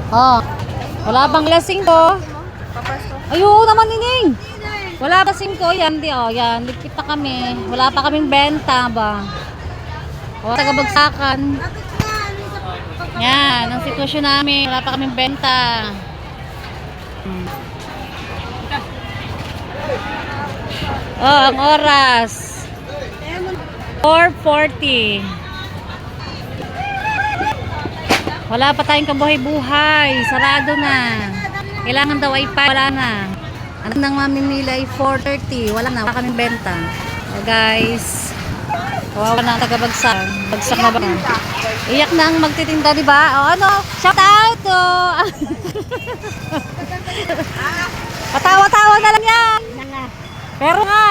Oh. Wala bang lasing to? Ayun naman nining. Wala pa singko yan, di oh, yan. Ligpit na kami. Wala pa kaming benta ba. O, taga-bagsakan. Yan, ang sitwasyon namin. Wala pa kaming benta. Oh, ang oras. 4:40. Wala pa tayong kabuhay-buhay. Sarado na. Kailangan daw ay pa. Wala na. Ano nang mamimili ay 4:30. Wala na. Wala kaming benta. Oh, guys. Kawawa na ang taga-bagsak. Bagsak na ba? Iyak na ang magtitinda, di ba? O ano? Shout out! Oh. Patawa-tawa na lang yan. Pero nga.